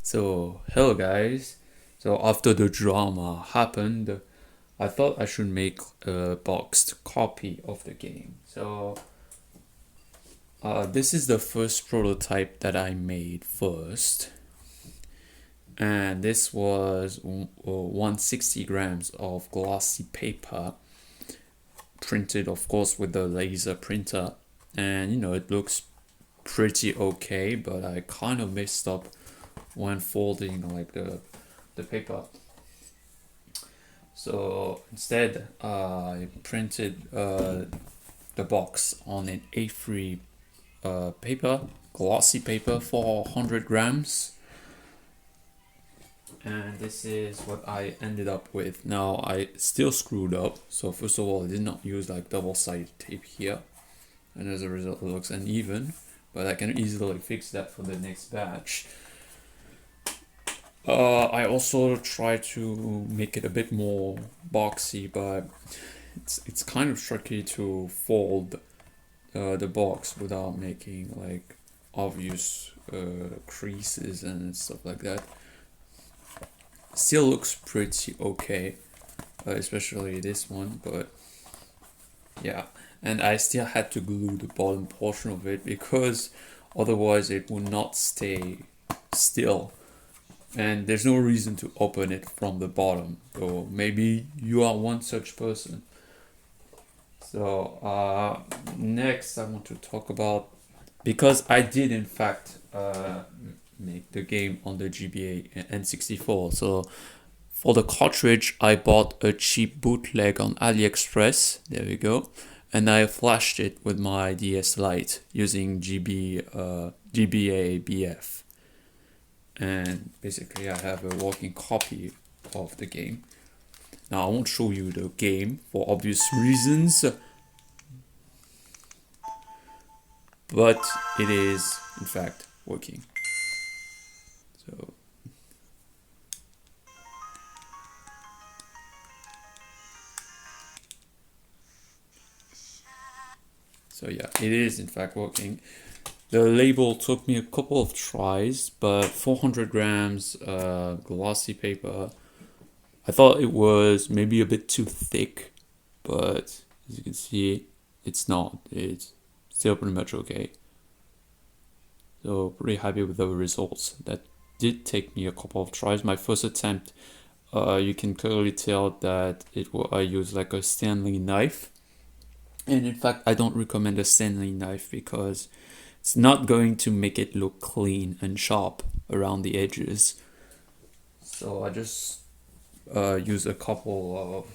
So, hello guys. So, after the drama happened, I thought I should make a boxed copy of the game. This is the first prototype that I made first. And this was 160 grams of glossy paper, printed, of course, with the laser printer. And it looks pretty okay, but I kind of messed up when folding like the paper. So instead, I printed the box on an A3 paper, glossy paper for 100 grams. And this is what I ended up with. Now I still screwed up. So first of all, I did not use like double-sided tape here. And as a result, it looks uneven. But I can easily fix that for the next batch. I also try to make it a bit more boxy, but it's kind of tricky to fold the box without making like obvious creases and stuff like that. Still looks pretty okay, especially this one, but yeah. And I still had to glue the bottom portion of it because otherwise it would not stay still. And there's no reason to open it from the bottom. So maybe you are one such person. So next I want to talk about, because I did in fact make the game on the GBA and N64. So for the cartridge, I bought a cheap bootleg on AliExpress. There we go. And I flashed it with my DS Lite using GBA BF. And basically I have a working copy of the game. Now I won't show you the game for obvious reasons, but it is in fact working. So yeah, it is in fact working. The label took me a couple of tries, but 400 grams glossy paper. I thought it was maybe a bit too thick, but as you can see, it's not. It's still pretty much okay. So pretty happy with the results. That did take me a couple of tries. My first attempt, you can clearly tell that I used like a Stanley knife. And in fact, I don't recommend a Stanley knife because it's not going to make it look clean and sharp around the edges. So I just use a couple of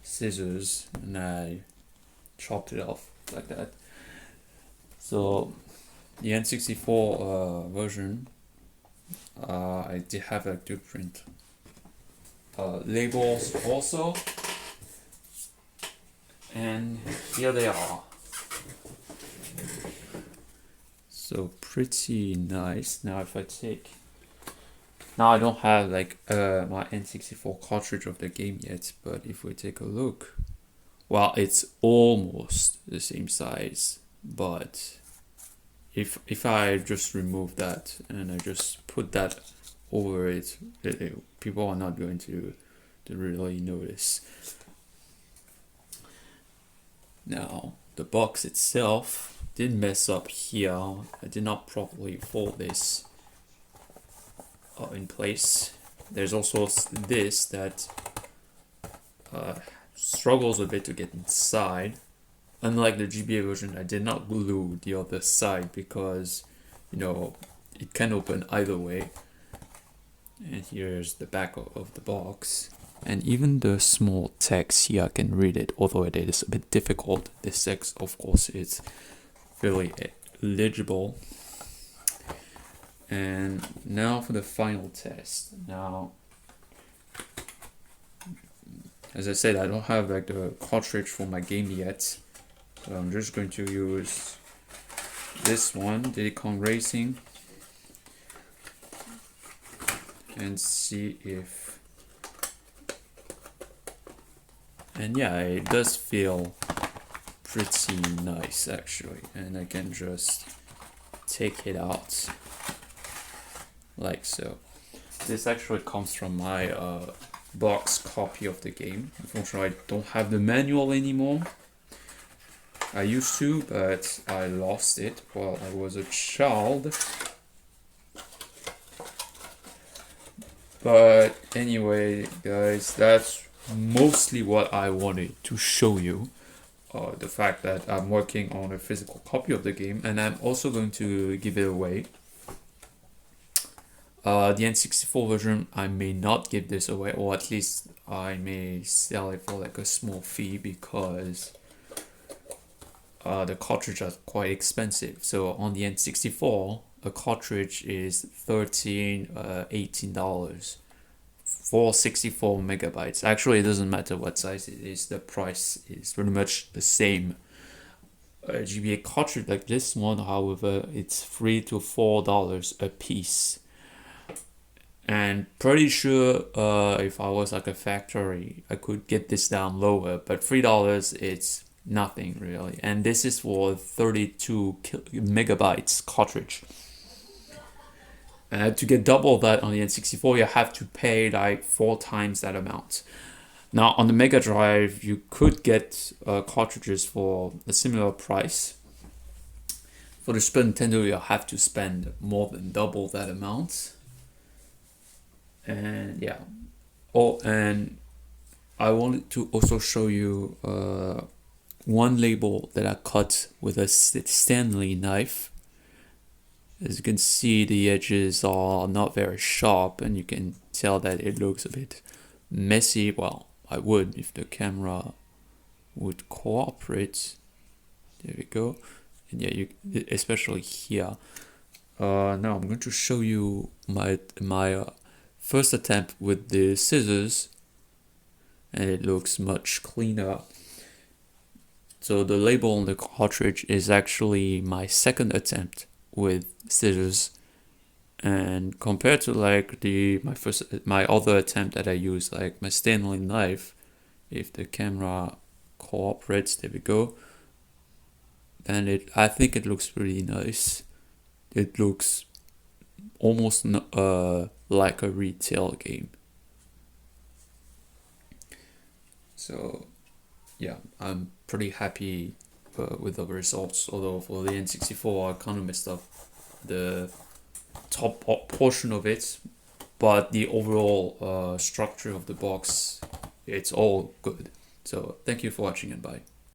scissors and I chopped it off like that. So the N64 version, I did have like different labels also, and here they are. So pretty nice. Now if I take, now I don't have like my N64 cartridge of the game yet, but if we take a look, well, it's almost the same size, but if I just remove that and I just put that over it, people are not going to really notice. Now the box itself did mess up here. I did not properly fold this in place. There's also this that struggles a bit to get inside. Unlike the GBA version, I did not glue the other side because it can open either way. And here's the back of the box. And even the small text here, I can read it, although it is a bit difficult. This text, of course, is fairly legible. And now for the final test. Now, as I said, I don't have like the cartridge for my game yet. So I'm just going to use this one, Diddy Kong Racing, and see if, and yeah, it does feel pretty nice actually. And I can just take it out like so. this actually comes from my box copy of the game. Unfortunately, I don't have the manual anymore. I used to, but I lost it while I was a child. But anyway, guys, that's mostly what I wanted to show you. The fact that I'm working on a physical copy of the game, and I'm also going to give it away. The N64 version, I may not give this away, or at least I may sell it for like a small fee, because the cartridge are quite expensive. So on the N64, a cartridge is $18 for 64 megabytes. Actually, it doesn't matter what size it is, the price is pretty much the same. A GBA cartridge like this one, however, it's $3 to $4 a piece. And pretty sure if I was like a factory, I could get this down lower, but $3 it's nothing really. And this is for 32 megabytes cartridge. And to get double that on the N64, you have to pay like 4 times that amount. Now on the Mega Drive, you could get cartridges for a similar price. For the Super Nintendo, you have to spend more than double that amount. And yeah. Oh, and I wanted to also show you one label that I cut with a Stanley knife. As you can see, the edges are not very sharp, and you can tell that it looks a bit messy. Well, I would if the camera would cooperate. There we go. And yeah, you especially here. Now I'm going to show you my first attempt with the scissors, and it looks much cleaner. So the label on the cartridge is actually my second attempt with scissors, and compared to like my other attempt that I used, like my Stanley knife, if the camera cooperates, there we go, then I think it looks pretty nice. It looks almost like a retail game. So yeah, I'm pretty happy with the results, although for the N64 I kind of messed up the top portion of it, but the overall structure of the box, it's all good. So thank you for watching, and bye.